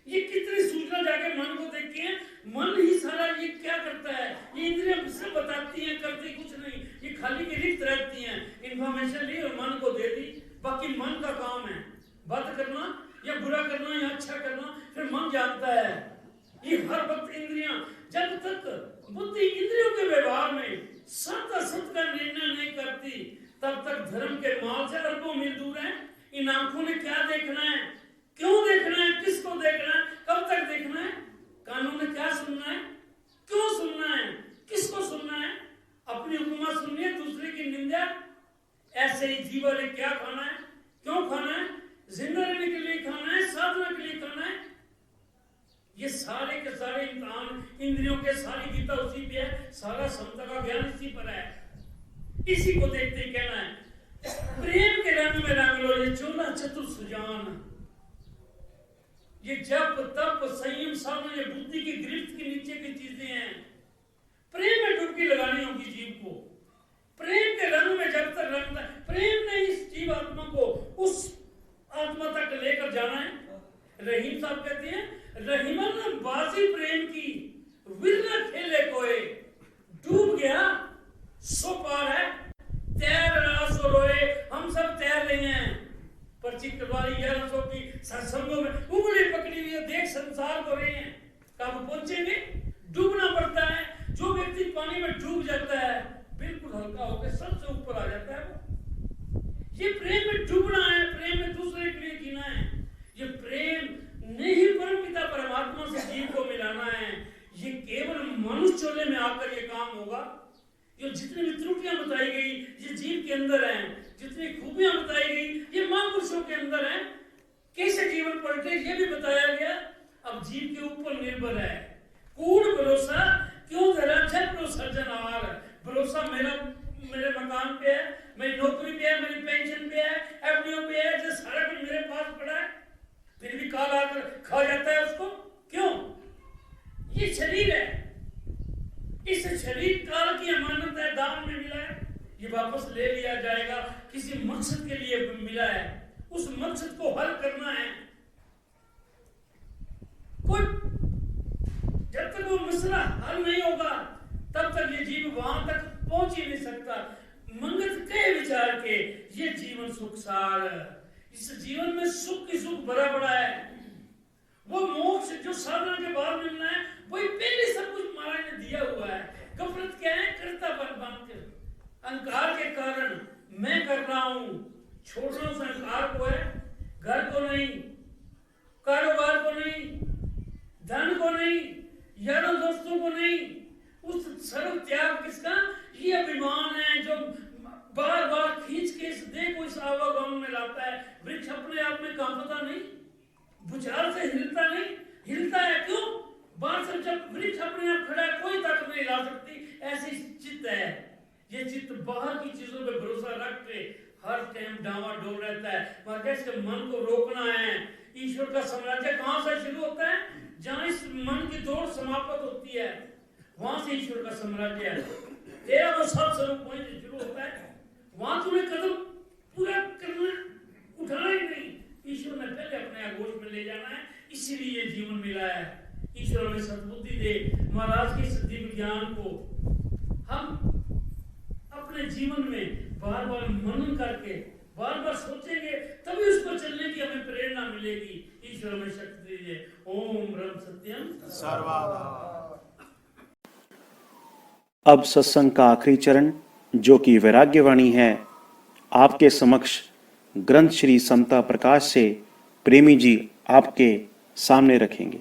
ये कितनी सूचना जाके मन को देखती है। मन ही सारा ये क्या करता है, ये इंद्रियां सब बताती हैं, करती कुछ नहीं, ये खाली की रिक्त रहती हैं। इंफॉर्मेशन ली और मन को दे दी, बाकी मन का काम है बात करना या बुरा करना या अच्छा करना, फिर मन जानता है। ये हर वक्त इंद्रियां, जब तक बुद्धि इंद्रियों के व्यवहार में सत असत का निर्णय नहीं करती, तब तक धर्म के माल से अरबों मील दूर है। इन आंखों ने क्या देखना है, क्यों देखना है, किसको देखना है, कब तक देखना है, कानों ने क्या सुनना है, क्यों सुनना है, किसको सुनना है, अपनी उपमा सुननी है, दूसरे की निंदा। ऐसे ही जीवन ने क्या खाना है, क्यों खाना है, जिंदा रहने के लिए खाना है, साधना के लिए खाना है। ये सारे के सारे इम्तिहान इंद्रियों के, सारी गीता उसी पे है, सारा समता का ज्ञान इसी पर है। इसी को देखते ही कहना है प्रेम के रंग में रंग लो, ये 14 चतुर सुजान। ये जप तप संयम साधना, ये बुद्धि की गिरफ्त के नीचे की चीजें हैं। प्रेम में डुबकी लगानी होगी जीव को। प्रेम के रंग में जब तक रंगता है, प्रेम ने इस जीव आत्मा को उस आत्मा तक लेकर जाना है। रहीम साहब कहते हैं, रहीमन बाजी प्रेम की विरला खेले कोई, डूब गया सो पार है, तैर रहा सो रोए। हम सब तैर रहे हैं, पर्ची कटवारी 1100 की सत्संगों में उंगली पकड़ी हुई है, देख संसार को रहे हैं, कब पहुंचेंगे। डूबना पड़ता है। जो व्यक्ति पानी में डूब जाता है, बिल्कुल हल्का होकर सबसे ऊपर आ जाता है वो। ये प्रेम में डूबना है, प्रेम में दूसरे के लिए जीना है। ये प्रेम ने ही परमपिता परमात्मा से जीव को मिलाना है। ये केवल मनुष्य चोले में आकर ये काम होगा। ये जितनी भी त्रुटियां बताई गई, ये जीव के अंदर हैं, जितनी खूबियां बताई गई, ये महापुरुषों के अंदर हैं। कैसे जीवन पलटे ये भी बताया गया। अब जीव के ऊपर निर्भर है। कूड़ भरोसा क्यों धरा, जब भरोसा जनार। भरोसा मेरे मकान पे है, मेरी नौकरी पे है, मेरी पेंशन पे है, एफडीओ पे है, जो सारा कुछ मेरे पास पड़ा है, फिर भी काल आकर खा जाता है उसको। क्यों? ये शरीर है, इस शरीर काल की अमानत है, दान में मिला है, ये वापस ले लिया जाएगा। किसी मकसद के लिए मिला है, उस मकसद को हल करना है। कोई जब तक वो मसला हल नहीं होगा, तब तक ये जीव वहां तक पहुंच ही नहीं सकता। मंगत के विचार के ये जीवन सुख सार, इस जीवन में सुख की सुख भरा पड़ा है। वो मोक्ष जो साधना के बाद मिलना है, वही पहले सब कुछ महाराज ने दिया हुआ है। गफलत क्या है? करता बनकर अहंकार के कारण मैं कर रहा हूं, छोड़ रहा हूं अहंकार को है, घर को नहीं, कारोबार को नहीं, धन को नहीं, यारों दोस्तों को नहीं। उस सर्व त्याग किसका? ये अभिमान है जो बार बार खींच के इस देह को इस आवागमन में लाता है। वृक्ष अपने आप में कांपता नहीं, भूचाल से हिलता नहीं, हिलता है क्यों? बार से जब वृक्ष अपने आप खड़ा है, कोई ताकत नहीं ला सकती। ऐसी चित्त है। ये चित्त बाहर की चीजों पे भरोसा रख के हर टाइम डावाडोल रहता है। मगर कैसे मन को रोकना है। ईश्वर का साम्राज्य कहां से शुरू होता है? जहां इस मन की दौड़ समाप्त होती है, वहां से ईश्वर का साम्राज्य है। तेरा वो सब स्वरूप वहीं से शुरू होता है। वहां तुम्हें कदम पूरा करना, उठाना ही नहीं। ईश्वर ने पहले अपने आगोश में ले जाना है, इसीलिए जीवन मिला है। ईश्वर हमें सद्बुद्धि दे। महाराज के इस दिव्य ज्ञान को हम अपने जीवन में बार बार मनन करके बार बार सोचेंगे, तभी उसको चलने की हमें प्रेरणा मिलेगी। ईश्वर हमें शक्ति दीजिए। ओम ब्रह्म सत्यम सर्वदा। अब सत्संग का आखिरी चरण, जो कि वैराग्यवाणी है, आपके समक्ष ग्रंथ श्री समता प्रकाश से प्रेमी जी आपके सामने रखेंगे।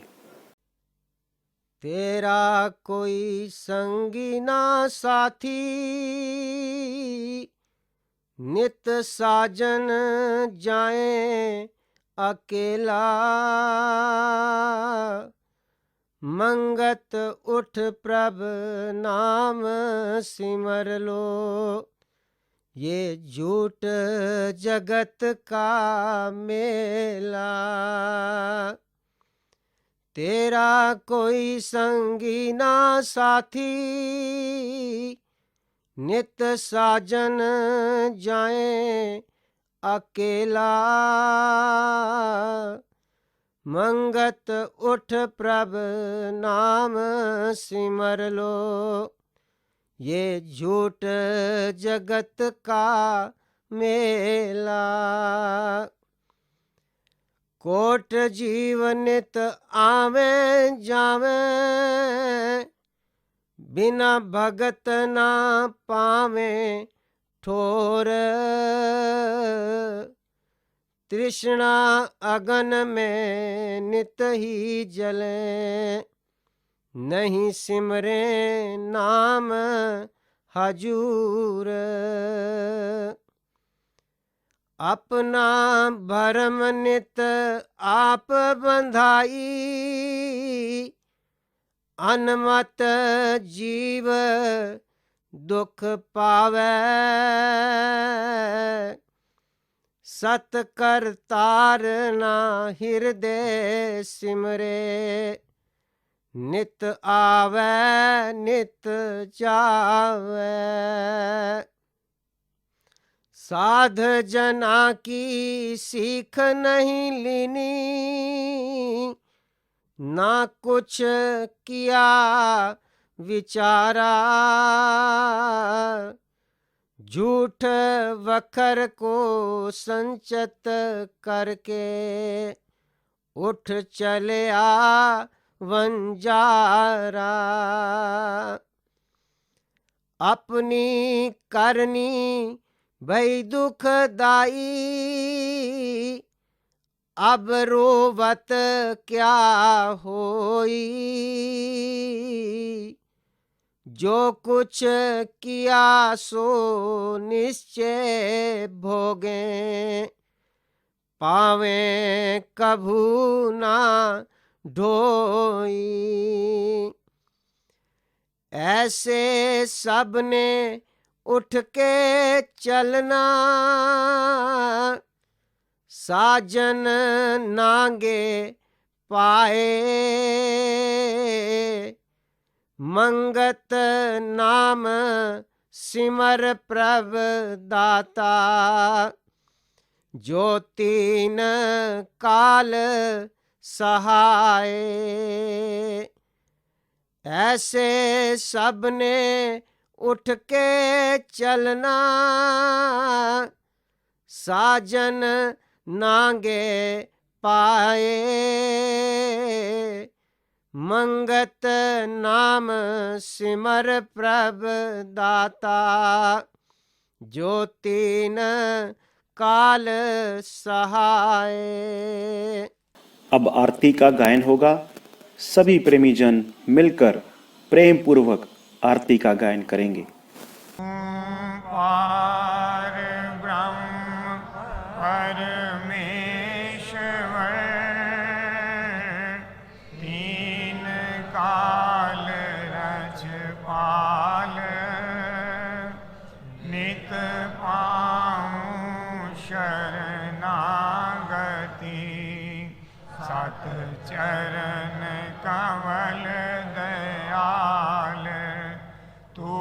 तेरा कोई संगी ना साथी, नित साजन जाए अकेला। मंगत उठ प्रभ नाम सिमर लो। ये झूठ जगत का मेला, तेरा कोई संगी ना साथी, नित साजन जाए अकेला। मंगत उठ प्रभ नाम सिमर लो। ये झूठ जगत का मेला, कोट जीवनित आवे जावे, बिना भगत ना पावे ठोर। तृष्णा अगन में नित ही जले, नहीं सिमरे नाम हजूर। अपना भरम नित आप बंधाई, अनमत जीव दुख पावे। सत कर तारना हृदय सिमरे, नित आवे नित जावे। साध जना की सीख नहीं लीनी, ना कुछ किया विचारा। झूठ वखर को संचत करके, उठ चले आ वंजारा। अपनी करनी भई दुखदाई, अब रोवत क्या होई। जो कुछ किया सो निश्चय भोगे, पावे कभू ना ढोई। ऐसे सबने उठ के चलना, साजन नांगे पाए। मंगत नाम सिमर प्रभ दाता, जो तीन काल सहाय। ऐसे सबने उठ के चलना, साजन नांगे पाए। मंगत नाम सिमर प्रभ दाता, जो तीन काल सहाय। अब आरती का गायन होगा। सभी प्रेमी जन मिलकर प्रेम पूर्वक आरती का गायन करेंगे। पार ब्रह्म परमेश्वर, तीन काल रचपाल, नित पाऊं शरणागति, सत चरण कमल दयाल। तू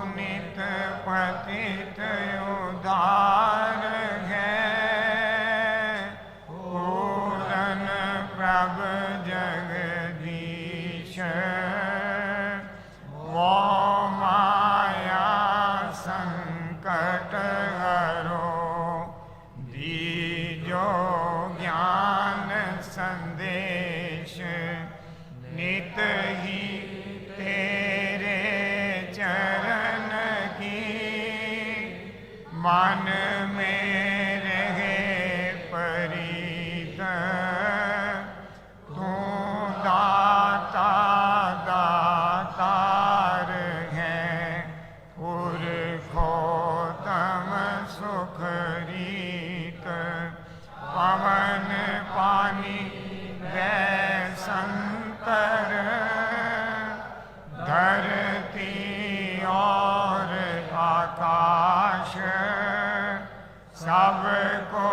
नित पतित उद्धार है, पूरन प्रभ जगदीश। वो माया संकट हरो, दीजो ज्ञान संदेश। नित ही ते को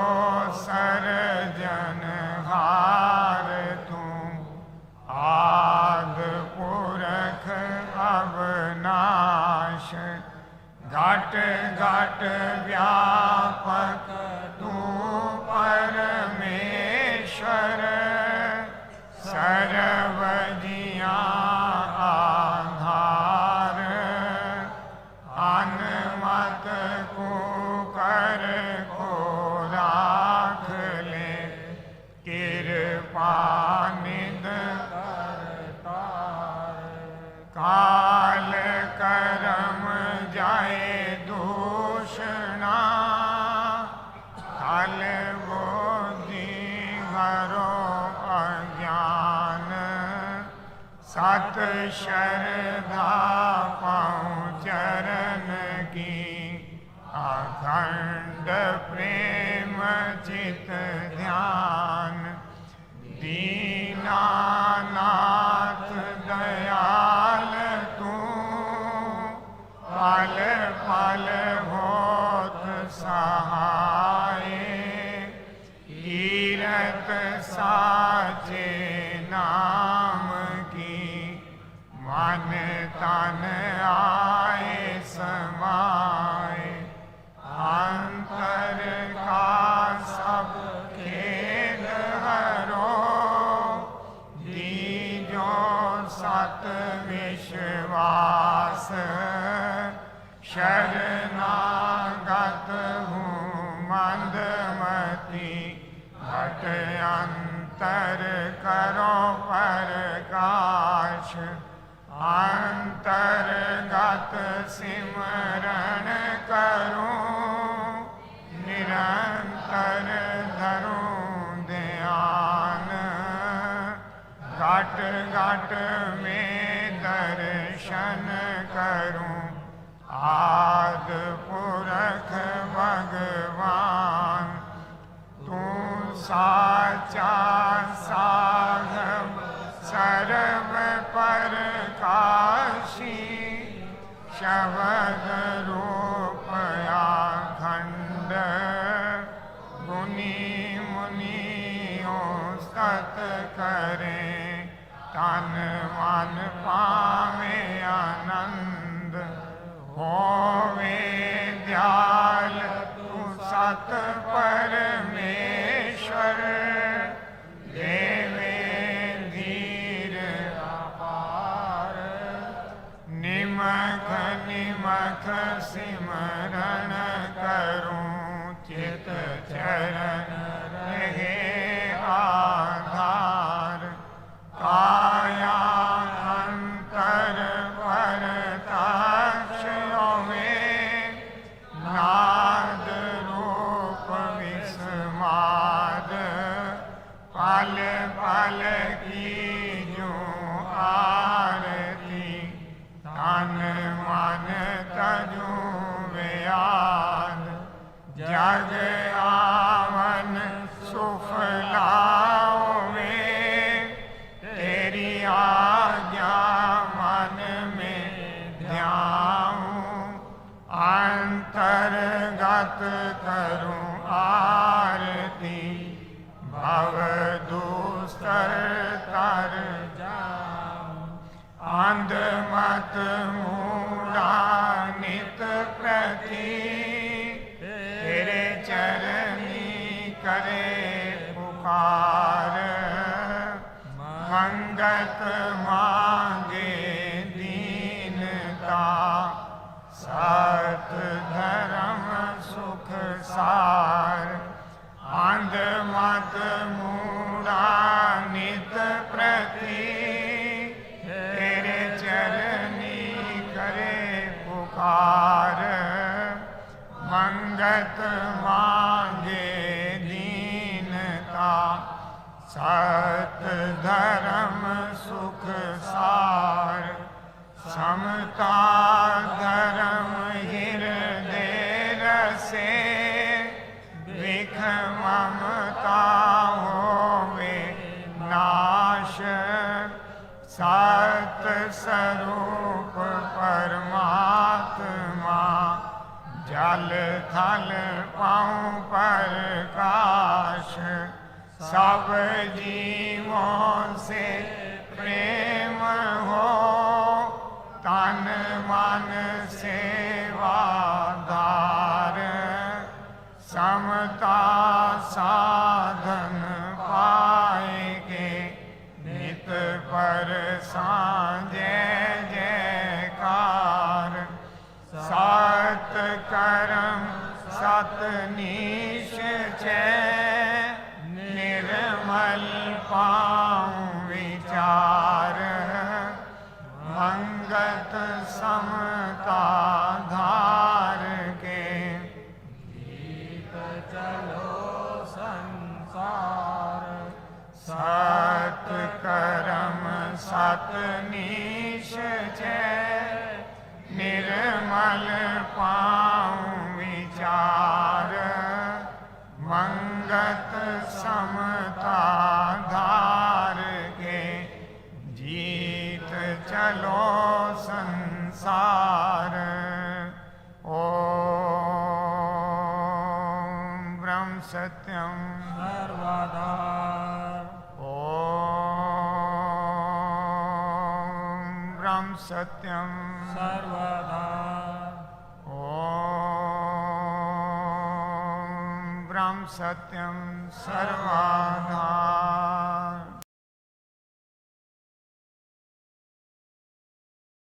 सर्जनहार तू, आद पुरख अविनाश, घट घट व्यापक तू परमेश्वर, सर्वजिया आधार, अनमत को कर को राख ले, कृपा निध काल करम जाए दूषणा, काल बोधि घरो अज्ञान, सत श्रद्धा पाऊँ चरण की, अखंड प्रेम चित ध्यान, दीनानाथ दयाल तू, पल पल होत सहाय, कीरत साचे नाम की, मन तन आए समाए, अंतर का सब खेद हरो, दीजो सत विश्वास, शरणागत हूँ मंदमती, घट अंतर करो प्रकाश, अंतर्गत सिमरण करूं, निरंतर धरूं ध्यान, घट घट में दर्शन करूं, आद पुरख भगवान, तू साचा साधव सर्व प्रकाशी, शब्द रूप अखंड, गुनी मुनियों सत करे, तन मन पावे आनंद, होवे दयाल तू सत परमेश्वर, देवे धीर अपार, निमख निमख सिमरण करूं, चित चरण रहे आधार, काया अंतर परताक्षयों में, नाद रूप विस्माद, पल पल की जो आरती, तन मन तजू व्याद, जग आवन सुफलाओं में, तेरी आज्ञा मन में ध्याऊं, अंतर्गत करूं आरती, भव दूसर तर जाऊं, अंध मत मूढ़ा नित प्रति, तेरे चरनी करे पुकार, मंगत मांगे दीनता, सत धर्म सुख सार, अंध मत मूढ़ा नित प्रति, तेरे चरनी करे पुकार, मंगत मांगे दीनता, सत धर्म सुख सार, समता धर्म हृदय रसे, विख ममता होवे नाश, सत स्वरूप परमात्मा, जल थल पाऊँ प्रकाश, सब जीवों से प्रेम हो, तन मन सेवाधार, समता साधन पाएंगे, नित पर सांझे जयकार, सत कर्म सत निश्चय, निर्मल पाऊँ विचार, मंगत समता धार के, गीत चलो संसार, सत कर्म सत निश्चय, निर्मल पाऊँ विचार, मंगत समता धार के, जीत चलो संसार। ओम ब्रह्म सत्यम सर्वधार, ओम ब्रह्म सत्यम सर्वधार, ओम ब्रह्म सत्यम सर्वधार।